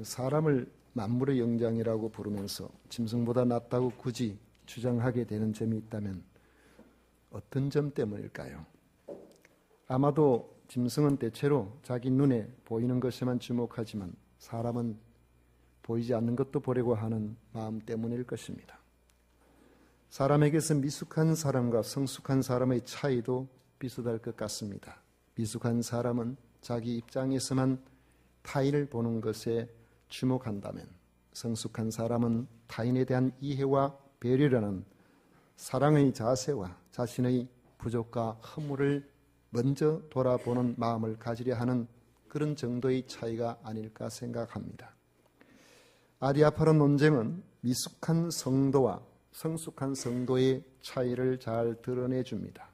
사람을 만물의 영장이라고 부르면서 짐승보다 낫다고 굳이 주장하게 되는 점이 있다면 어떤 점 때문일까요? 아마도 짐승은 대체로 자기 눈에 보이는 것에만 주목하지만 사람은 보이지 않는 것도 보려고 하는 마음 때문일 것입니다. 사람에게서 미숙한 사람과 성숙한 사람의 차이도 비슷할 것 같습니다. 미숙한 사람은 자기 입장에서만 타인을 보는 것에 주목한다면 성숙한 사람은 타인에 대한 이해와 배려라는 사랑의 자세와 자신의 부족과 허물을 먼저 돌아보는 마음을 가지려 하는 그런 정도의 차이가 아닐까 생각합니다. 아디아포로 논쟁은 미숙한 성도와 성숙한 성도의 차이를 잘 드러내줍니다.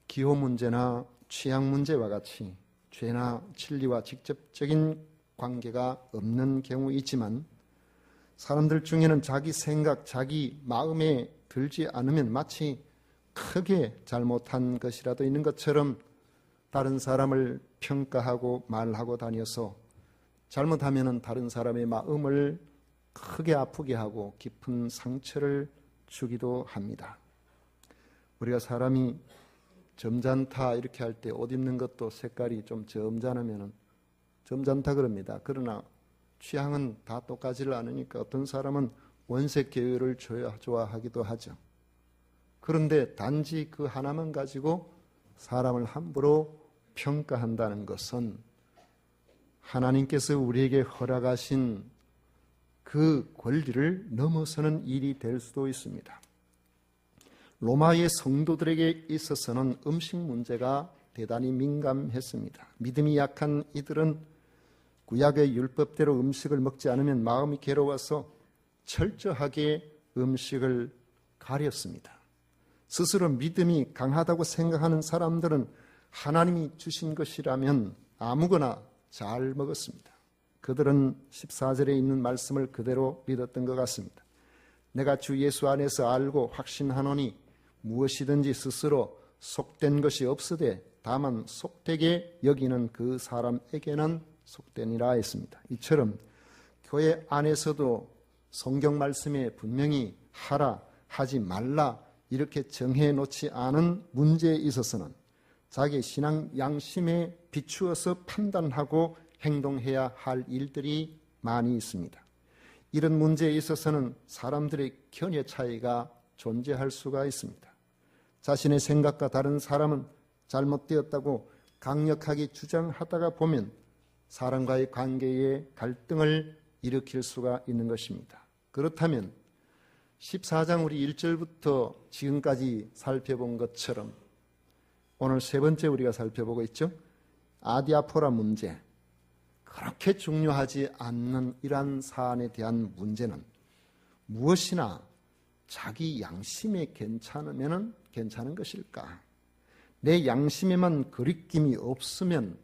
기호 문제나 취향 문제와 같이 죄나 진리와 직접적인 관계가 없는 경우이지만 사람들 중에는 자기 생각, 자기 마음에 들지 않으면 마치 크게 잘못한 것이라도 있는 것처럼 다른 사람을 평가하고 말하고 다녀서 잘못하면 다른 사람의 마음을 크게 아프게 하고 깊은 상처를 주기도 합니다. 우리가 사람이 점잖다 이렇게 할 때 옷 입는 것도 색깔이 좀 점잖으면 점잖다 그럽니다. 그러나 취향은 다 똑같지를 않으니까 어떤 사람은 원색 계열을 좋아하기도 하죠. 그런데 단지 그 하나만 가지고 사람을 함부로 평가한다는 것은 하나님께서 우리에게 허락하신 그 권리를 넘어서는 일이 될 수도 있습니다. 로마의 성도들에게 있어서는 음식 문제가 대단히 민감했습니다. 믿음이 약한 이들은 구약의 율법대로 음식을 먹지 않으면 마음이 괴로워서 철저하게 음식을 가렸습니다. 스스로 믿음이 강하다고 생각하는 사람들은 하나님이 주신 것이라면 아무거나 잘 먹었습니다. 그들은 14절에 있는 말씀을 그대로 믿었던 것 같습니다. 내가 주 예수 안에서 알고 확신하노니 무엇이든지 스스로 속된 것이 없으되 다만 속되게 여기는 그 사람에게는 속되니라 했습니다. 이처럼 교회 안에서도 성경 말씀에 분명히 하라, 하지 말라 이렇게 정해놓지 않은 문제에 있어서는 자기 신앙 양심에 비추어서 판단하고 행동해야 할 일들이 많이 있습니다. 이런 문제에 있어서는 사람들의 견해 차이가 존재할 수가 있습니다. 자신의 생각과 다른 사람은 잘못되었다고 강력하게 주장하다가 보면 사람과의 관계에 갈등을 일으킬 수가 있는 것입니다. 그렇다면 14장 우리 1절부터 지금까지 살펴본 것처럼 오늘 세 번째 우리가 살펴보고 있죠. 아디아포라 문제. 그렇게 중요하지 않는 이러한 사안에 대한 문제는 무엇이나 자기 양심에 괜찮으면 괜찮은 것일까? 내 양심에만 거리낌이 없으면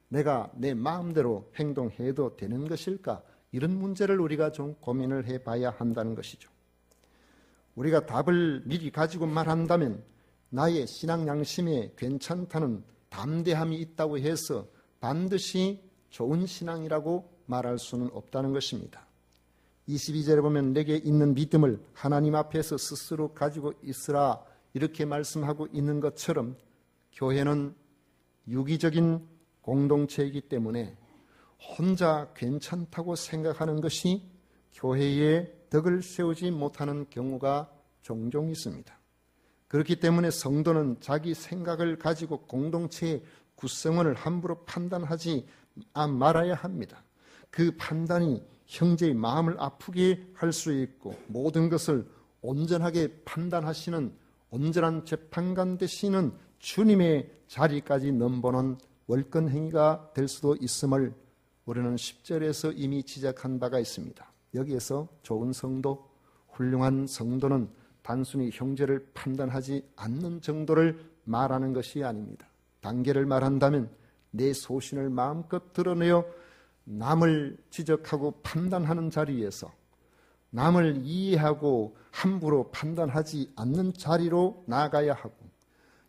내가 내 마음대로 행동해도 되는 것일까? 이런 문제를 우리가 좀 고민을 해봐야 한다는 것이죠. 우리가 답을 미리 가지고 말한다면 나의 신앙 양심에 괜찮다는 담대함이 있다고 해서 반드시 좋은 신앙이라고 말할 수는 없다는 것입니다. 22절에 보면 내게 있는 믿음을 하나님 앞에서 스스로 가지고 있으라 이렇게 말씀하고 있는 것처럼 교회는 유기적인 공동체이기 때문에 혼자 괜찮다고 생각하는 것이 교회에 덕을 세우지 못하는 경우가 종종 있습니다. 그렇기 때문에 성도는 자기 생각을 가지고 공동체의 구성원을 함부로 판단하지 말아야 합니다. 그 판단이 형제의 마음을 아프게 할 수 있고 모든 것을 온전하게 판단하시는 온전한 재판관 되시는 주님의 자리까지 넘보는 월권행위가 될 수도 있음을 우리는 10절에서 이미 지적한 바가 있습니다. 여기에서 좋은 성도, 훌륭한 성도는 단순히 형제를 판단하지 않는 정도를 말하는 것이 아닙니다. 단계를 말한다면 내 소신을 마음껏 드러내어 남을 지적하고 판단하는 자리에서 남을 이해하고 함부로 판단하지 않는 자리로 나아가야 하고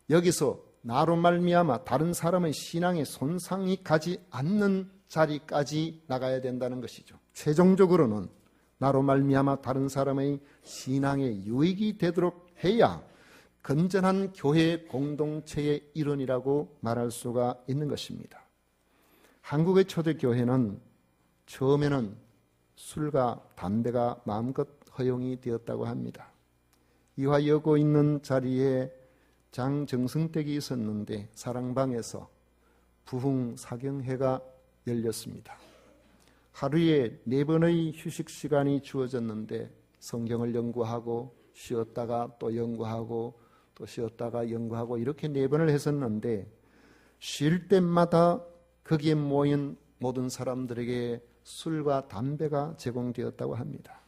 여기서 나로 말미암아 다른 사람의 신앙에 손상이 가지 않는 자리까지 나가야 된다는 것이죠. 최종적으로는 나로 말미암아 다른 사람의 신앙에 유익이 되도록 해야 건전한 교회 공동체의 일원이라고 말할 수가 있는 것입니다. 한국의 초대교회는 처음에는 술과 담배가 마음껏 허용이 되었다고 합니다. 이화여고 있는 자리에 장정승댁이 있었는데 사랑방에서 부흥 사경회가 열렸습니다. 하루에 4번의 휴식 시간이 주어졌는데 성경을 연구하고 쉬었다가 또 연구하고 또 쉬었다가 연구하고 이렇게 4번을 했었는데 쉴 때마다 거기에 모인 모든 사람들에게 술과 담배가 제공되었다고 합니다.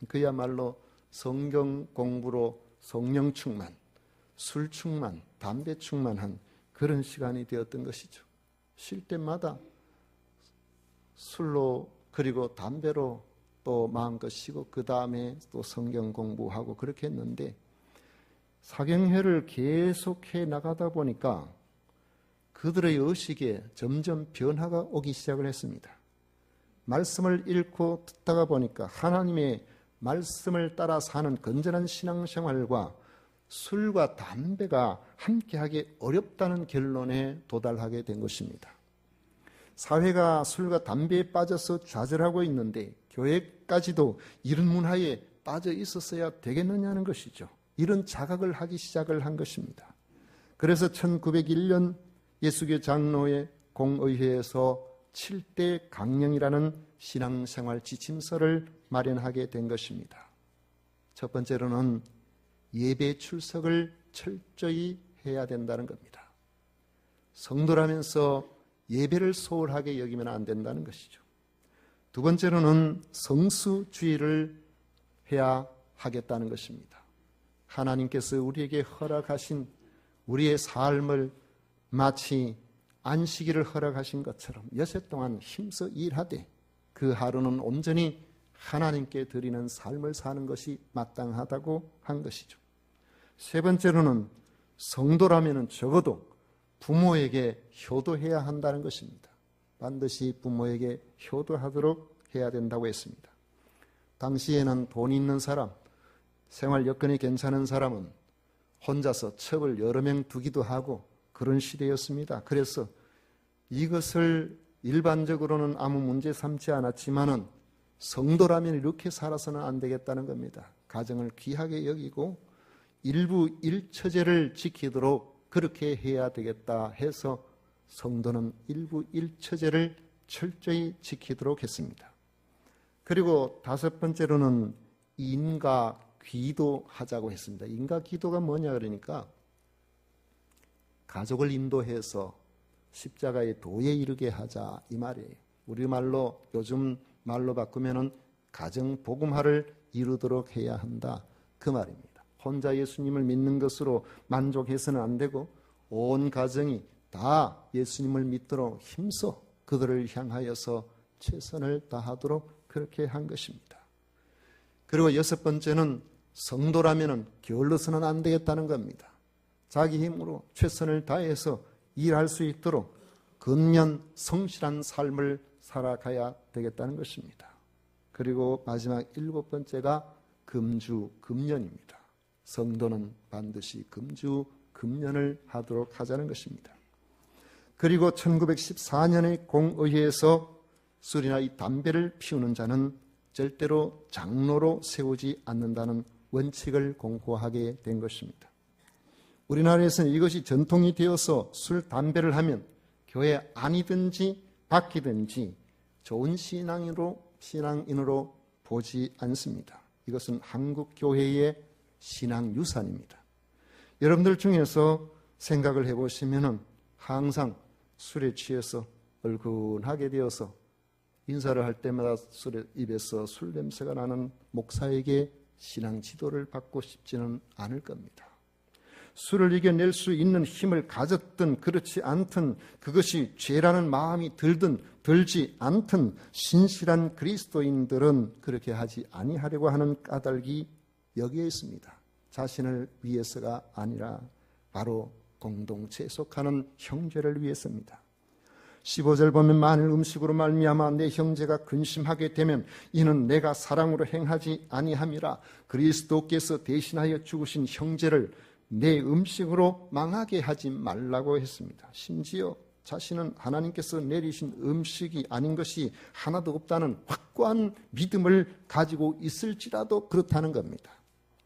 그야말로 성경 공부로 성령 충만, 술 충만, 담배 충만한 그런 시간이 되었던 것이죠. 쉴 때마다 술로 그리고 담배로 또 마음껏 쉬고 그 다음에 또 성경 공부하고 그렇게 했는데 사경회를 계속해 나가다 보니까 그들의 의식에 점점 변화가 오기 시작을 했습니다. 말씀을 읽고 듣다가 보니까 하나님의 말씀을 따라 사는 건전한 신앙생활과 술과 담배가 함께하기 어렵다는 결론에 도달하게 된 것입니다. 사회가 술과 담배에 빠져서 좌절하고 있는데 교회까지도 이런 문화에 빠져 있었어야 되겠느냐는 것이죠. 이런 자각을 하기 시작을 한 것입니다. 그래서 1901년 예수교 장로의 공의회에서 7대 강령이라는 신앙생활 지침서를 마련하게 된 것입니다. 첫 번째로는 예배 출석을 철저히 해야 된다는 겁니다. 성도라면서 예배를 소홀하게 여기면 안 된다는 것이죠. 두 번째로는 성수주의를 해야 하겠다는 것입니다. 하나님께서 우리에게 허락하신 우리의 삶을 마치 안식일을 허락하신 것처럼 여섯 동안 힘써 일하되 그 하루는 온전히 하나님께 드리는 삶을 사는 것이 마땅하다고 한 것이죠. 세 번째로는 성도라면 적어도 부모에게 효도해야 한다는 것입니다. 반드시 부모에게 효도하도록 해야 된다고 했습니다. 당시에는 돈 있는 사람, 생활 여건이 괜찮은 사람은 혼자서 첩을 여러 명 두기도 하고 그런 시대였습니다. 그래서 이것을 일반적으로는 아무 문제 삼지 않았지만은 성도라면 이렇게 살아서는 안 되겠다는 겁니다. 가정을 귀하게 여기고 일부 일처제를 지키도록 그렇게 해야 되겠다 해서 성도는 일부 일처제를 철저히 지키도록 했습니다. 그리고 다섯 번째로는 인가 기도하자고 했습니다. 인가 기도가 뭐냐 그러니까 가족을 인도해서 십자가의 도에 이르게 하자 이 말이에요. 우리말로 요즘 말로 바꾸면은 가정 복음화를 이루도록 해야 한다 그 말입니다. 혼자 예수님을 믿는 것으로 만족해서는 안 되고 온 가정이 다 예수님을 믿도록 힘써 그들을 향하여서 최선을 다하도록 그렇게 한 것입니다. 그리고 여섯 번째는 성도라면은 게을러서는 안 되겠다는 겁니다. 자기 힘으로 최선을 다해서 일할 수 있도록 근면 성실한 삶을 살아가야 되겠다는 것입니다. 그리고 마지막 일곱 번째가 금주 금년입니다. 성도는 반드시 금주 금년을 하도록 하자는 것입니다. 그리고 1914년의 공의회에서 술이나 이 담배를 피우는 자는 절대로 장로로 세우지 않는다는 원칙을 공고하게 된 것입니다. 우리나라에서는 이것이 전통이 되어서 술, 담배를 하면 교회 안이든지 밖이든지 좋은 신앙인으로 보지 않습니다. 이것은 한국 교회의 신앙 유산입니다. 여러분들 중에서 생각을 해보시면 항상 술에 취해서 얼큰하게 되어서 인사를 할 때마다 입에서 술 냄새가 나는 목사에게 신앙 지도를 받고 싶지는 않을 겁니다. 술을 이겨낼 수 있는 힘을 가졌든 그렇지 않든 그것이 죄라는 마음이 들든 들지 않든 신실한 그리스도인들은 그렇게 하지 아니하려고 하는 까닭이 여기에 있습니다. 자신을 위해서가 아니라 바로 공동체에 속하는 형제를 위해서입니다. 15절 보면 만일 음식으로 말미암아 내 형제가 근심하게 되면 이는 내가 사랑으로 행하지 아니함이라. 그리스도께서 대신하여 죽으신 형제를 내 음식으로 망하게 하지 말라고 했습니다. 심지어 자신은 하나님께서 내리신 음식이 아닌 것이 하나도 없다는 확고한 믿음을 가지고 있을지라도 그렇다는 겁니다.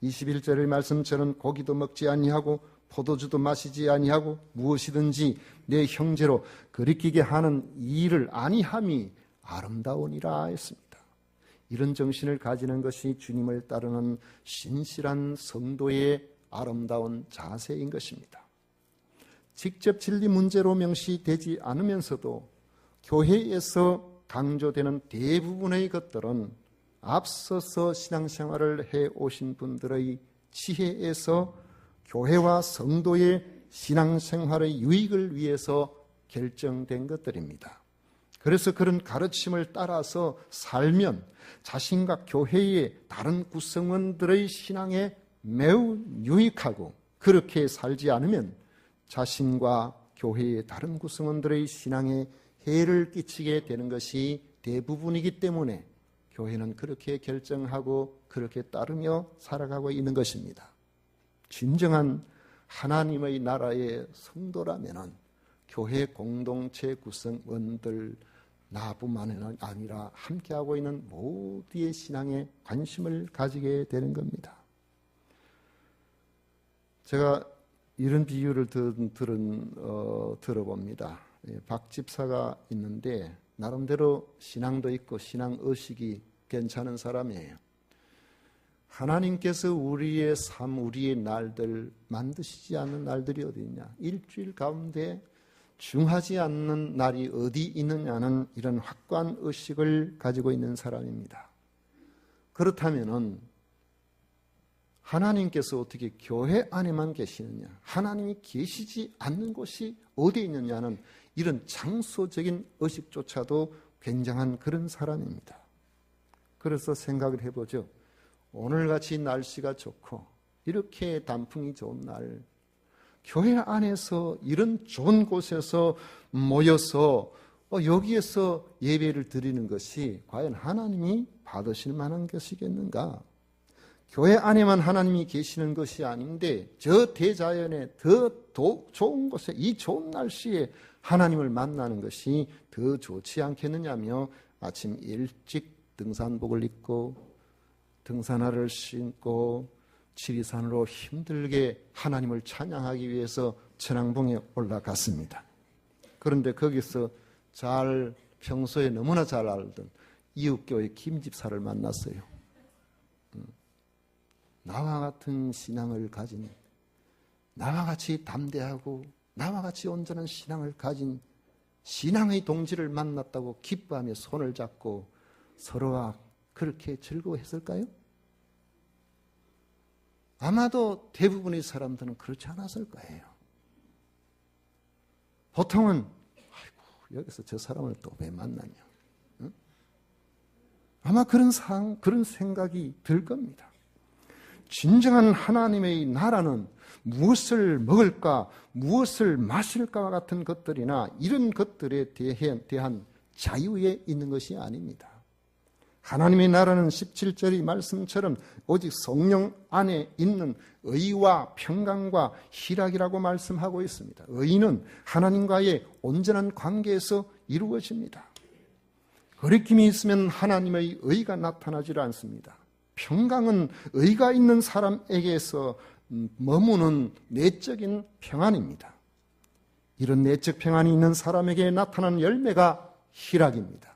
21절의 말씀처럼 고기도 먹지 아니하고 포도주도 마시지 아니하고 무엇이든지 내 형제로 거리끼게 하는 일을 아니함이 아름다우니라 했습니다. 이런 정신을 가지는 것이 주님을 따르는 신실한 성도의 아름다운 자세인 것입니다. 직접 진리 문제로 명시되지 않으면서도 교회에서 강조되는 대부분의 것들은 앞서서 신앙생활을 해오신 분들의 지혜에서 교회와 성도의 신앙생활의 유익을 위해서 결정된 것들입니다. 그래서 그런 가르침을 따라서 살면 자신과 교회의 다른 구성원들의 신앙에 매우 유익하고, 그렇게 살지 않으면 자신과 교회의 다른 구성원들의 신앙에 해를 끼치게 되는 것이 대부분이기 때문에 교회는 그렇게 결정하고 그렇게 따르며 살아가고 있는 것입니다. 진정한 하나님의 나라의 성도라면 교회 공동체 구성원들 나뿐만 아니라 함께하고 있는 모두의 신앙에 관심을 가지게 되는 겁니다. 제가 이런 비유를 들어봅니다. 박 집사가 있는데 나름대로 신앙도 있고 신앙의식이 괜찮은 사람이에요. 하나님께서 우리의 삶, 우리의 날들 만드시지 않는 날들이 어디 있냐? 일주일 가운데 중하지 않는 날이 어디 있느냐는 이런 확고한 의식을 가지고 있는 사람입니다. 그렇다면은 하나님께서 어떻게 교회 안에만 계시느냐? 하나님이 계시지 않는 곳이 어디 있느냐는 이런 장소적인 의식조차도 굉장한 그런 사람입니다. 그래서 생각을 해보죠. 오늘같이 날씨가 좋고 이렇게 단풍이 좋은 날, 교회 안에서 이런 좋은 곳에서 모여서 여기에서 예배를 드리는 것이 과연 하나님이 받으실 만한 것이겠는가? 교회 안에만 하나님이 계시는 것이 아닌데 저 대자연에 더 좋은 곳에 이 좋은 날씨에 하나님을 만나는 것이 더 좋지 않겠느냐며 아침 일찍 등산복을 입고 등산화를 신고 지리산으로 힘들게 하나님을 찬양하기 위해서 천왕봉에 올라갔습니다. 그런데 거기서 평소에 너무나 잘 알던 이웃교회 김집사를 만났어요. 나와 같은 신앙을 가진, 나와 같이 담대하고 나와 같이 온전한 신앙을 가진 신앙의 동지를 만났다고 기뻐하며 손을 잡고 서로가 그렇게 즐거워했을까요? 아마도 대부분의 사람들은 그렇지 않았을 거예요. 보통은 아이고 여기서 저 사람을 또 왜 만나냐, 응? 아마 그런 생각이 들 겁니다. 진정한 하나님의 나라는 무엇을 먹을까, 무엇을 마실까 같은 것들이나 이런 것들에 대한 자유에 있는 것이 아닙니다. 하나님의 나라는 17절의 말씀처럼 오직 성령 안에 있는 의와 평강과 희락이라고 말씀하고 있습니다. 의는 하나님과의 온전한 관계에서 이루어집니다. 거리낌이 있으면 하나님의 의가 나타나지 않습니다. 평강은 의가 있는 사람에게서 머무는 내적인 평안입니다. 이런 내적 평안이 있는 사람에게 나타나는 열매가 희락입니다.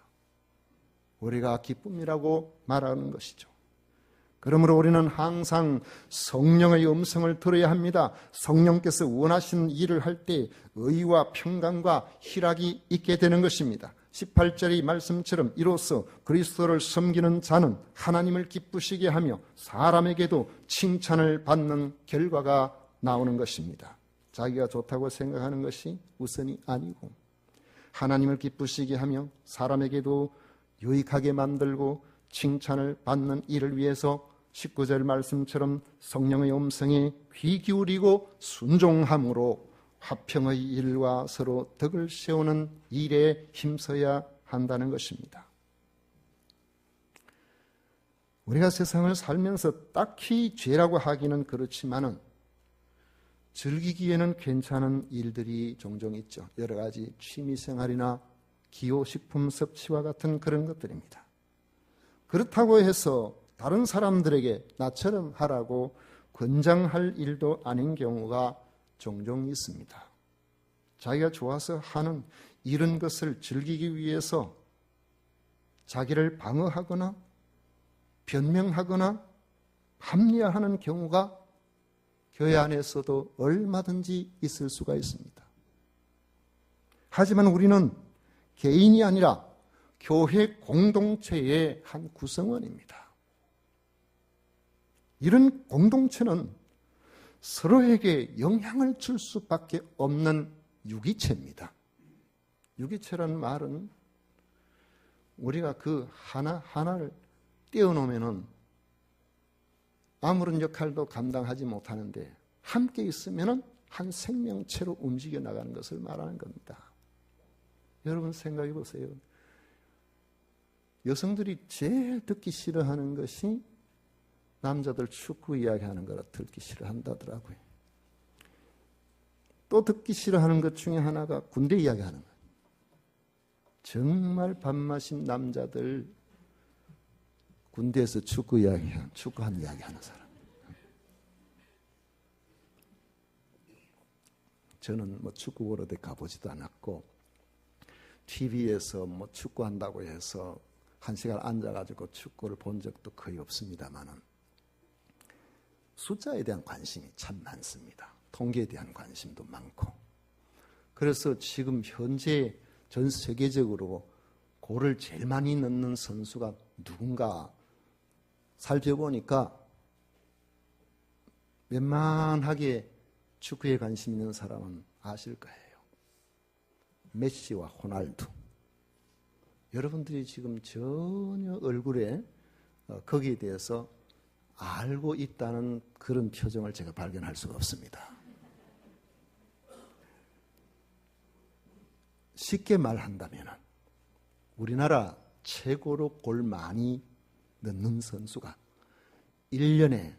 우리가 기쁨이라고 말하는 것이죠. 그러므로 우리는 항상 성령의 음성을 들어야 합니다. 성령께서 원하시는 일을 할 때 의와 평강과 희락이 있게 되는 것입니다. 18절의 말씀처럼 이로써 그리스도를 섬기는 자는 하나님을 기쁘시게 하며 사람에게도 칭찬을 받는 결과가 나오는 것입니다. 자기가 좋다고 생각하는 것이 우선이 아니고 하나님을 기쁘시게 하며 사람에게도 유익하게 만들고 칭찬을 받는 일을 위해서 19절 말씀처럼 성령의 음성에 귀 기울이고 순종함으로 화평의 일과 서로 덕을 세우는 일에 힘써야 한다는 것입니다. 우리가 세상을 살면서 딱히 죄라고 하기는 그렇지만은 즐기기에는 괜찮은 일들이 종종 있죠. 여러 가지 취미생활이나 기호식품 섭취와 같은 그런 것들입니다. 그렇다고 해서 다른 사람들에게 나처럼 하라고 권장할 일도 아닌 경우가 종종 있습니다. 자기가 좋아서 하는 이런 것을 즐기기 위해서 자기를 방어하거나 변명하거나 합리화하는 경우가 교회 안에서도 얼마든지 있을 수가 있습니다. 하지만 우리는 개인이 아니라 교회 공동체의 한 구성원입니다. 이런 공동체는 서로에게 영향을 줄 수밖에 없는 유기체입니다. 유기체라는 말은 우리가 그 하나하나를 떼어놓으면 아무런 역할도 감당하지 못하는데 함께 있으면 한 생명체로 움직여 나가는 것을 말하는 겁니다. 여러분 생각해 보세요. 여성들이 제일 듣기 싫어하는 것이 남자들 축구 이야기하는 거라 듣기 싫어한다더라고요. 또 듣기 싫어하는 것 중에 하나가 군대 이야기하는 거예요. 정말 밥맛인 남자들 군대에서 축구한 이야기하는 사람. 저는 축구 보러 가보지도 않았고 TV에서 축구한다고 해서 1시간 앉아가지고 축구를 본 적도 거의 없습니다만은 숫자에 대한 관심이 참 많습니다. 통계에 대한 관심도 많고. 그래서 지금 현재 전 세계적으로 골을 제일 많이 넣는 선수가 누군가 살펴보니까 웬만하게 축구에 관심 있는 사람은 아실 거예요. 메시와 호날두. 여러분들이 지금 전혀 얼굴에 거기에 대해서 알고 있다는 그런 표정을 제가 발견할 수가 없습니다. 쉽게 말한다면 우리나라 최고로 골 많이 넣는 선수가 1년에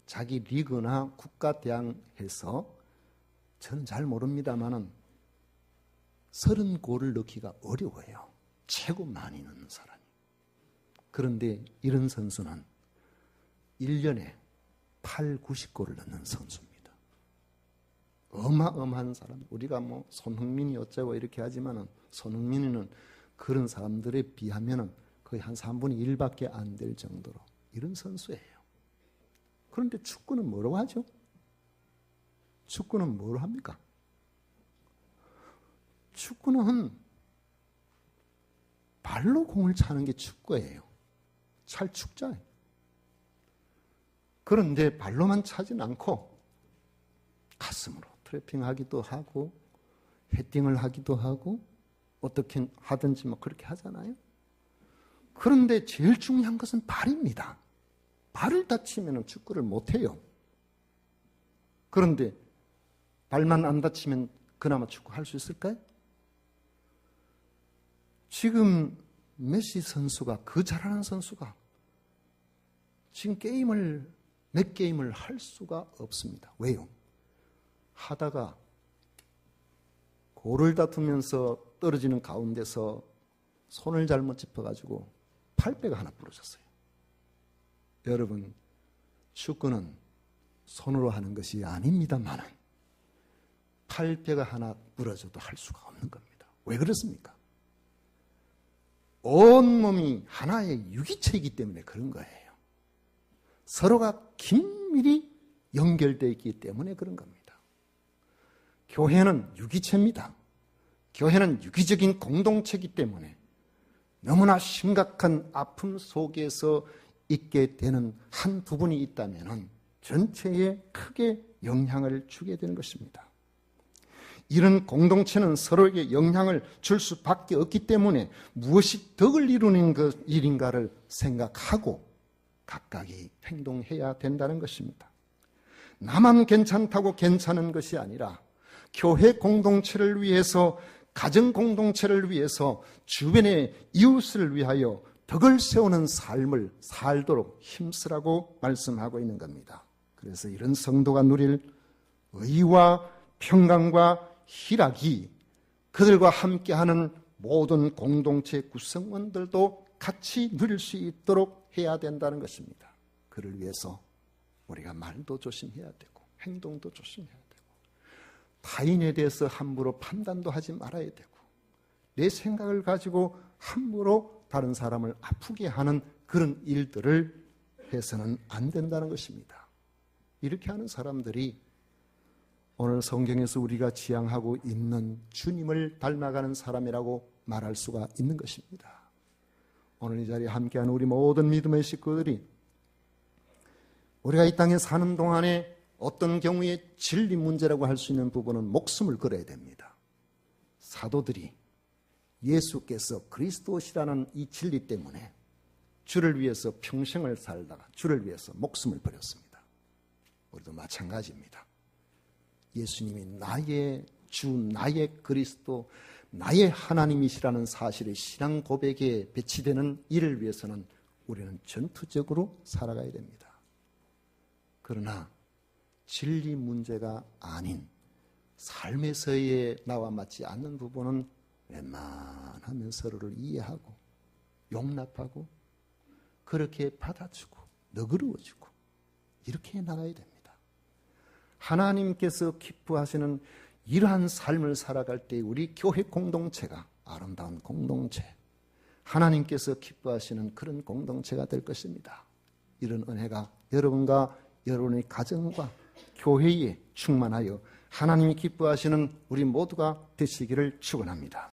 자기 리그나 국가대항해서 저는 잘 모릅니다만은 30골을 넣기가 어려워요. 최고 많이 넣는 사람이. 그런데 이런 선수는 1년에 8, 90골을 넣는 선수입니다. 어마어마한 사람. 우리가 손흥민이 어쩌고 이렇게 하지만은 손흥민은 그런 사람들에 비하면은 거의 한 3분의 1밖에 안 될 정도로 이런 선수예요. 그런데 축구는 뭐라고 하죠? 축구는 뭐로 합니까? 축구는 발로 공을 차는 게 축구예요. 찰축자예요. 그런데 발로만 차진 않고 가슴으로 트래핑하기도 하고 헤딩을 하기도 하고 어떻게 하든지 그렇게 하잖아요. 그런데 제일 중요한 것은 발입니다. 발을 다치면 축구를 못해요. 그런데 발만 안 다치면 그나마 축구할 수 있을까요? 지금 메시 선수가 그 잘하는 선수가 지금 몇 게임을 할 수가 없습니다. 왜요? 하다가 골을 다투면서 떨어지는 가운데서 손을 잘못 짚어가지고 팔배가 하나 부러졌어요. 여러분, 축구는 손으로 하는 것이 아닙니다만 팔배가 하나 부러져도 할 수가 없는 겁니다. 왜 그렇습니까? 온몸이 하나의 유기체이기 때문에 그런 거예요. 서로가 긴밀히 연결되어 있기 때문에 그런 겁니다. 교회는 유기체입니다. 교회는 유기적인 공동체이기 때문에 너무나 심각한 아픔 속에서 있게 되는 한 부분이 있다면 전체에 크게 영향을 주게 되는 것입니다. 이런 공동체는 서로에게 영향을 줄 수밖에 없기 때문에 무엇이 덕을 이루는 일인가를 생각하고 각각이 행동해야 된다는 것입니다. 나만 괜찮다고 괜찮은 것이 아니라 교회 공동체를 위해서, 가정 공동체를 위해서, 주변의 이웃을 위하여 덕을 세우는 삶을 살도록 힘쓰라고 말씀하고 있는 겁니다. 그래서 이런 성도가 누릴 의와 평강과 희락이 그들과 함께하는 모든 공동체 구성원들도 같이 누릴 수 있도록 해야 된다는 것입니다. 그를 위해서 우리가 말도 조심해야 되고 행동도 조심해야 되고 타인에 대해서 함부로 판단도 하지 말아야 되고 내 생각을 가지고 함부로 다른 사람을 아프게 하는 그런 일들을 해서는 안 된다는 것입니다. 이렇게 하는 사람들이 오늘 성경에서 우리가 지향하고 있는 주님을 닮아가는 사람이라고 말할 수가 있는 것입니다. 오늘 이 자리에 함께하는 우리 모든 믿음의 식구들이 우리가 이 땅에 사는 동안에 어떤 경우에 진리 문제라고 할 수 있는 부분은 목숨을 걸어야 됩니다. 사도들이 예수께서 그리스도시라는 이 진리 때문에 주를 위해서 평생을 살다가 주를 위해서 목숨을 버렸습니다. 우리도 마찬가지입니다. 예수님이 나의 주, 나의 그리스도, 나의 하나님이시라는 사실의 신앙 고백에 배치되는 이를 위해서는 우리는 전투적으로 살아가야 됩니다. 그러나 진리 문제가 아닌 삶에서의 나와 맞지 않는 부분은 웬만하면 서로를 이해하고 용납하고 그렇게 받아주고 너그러워지고 이렇게 나가야 됩니다. 하나님께서 기뻐하시는 이러한 삶을 살아갈 때 우리 교회 공동체가 아름다운 공동체, 하나님께서 기뻐하시는 그런 공동체가 될 것입니다. 이런 은혜가 여러분과 여러분의 가정과 교회에 충만하여 하나님이 기뻐하시는 우리 모두가 되시기를 축원합니다.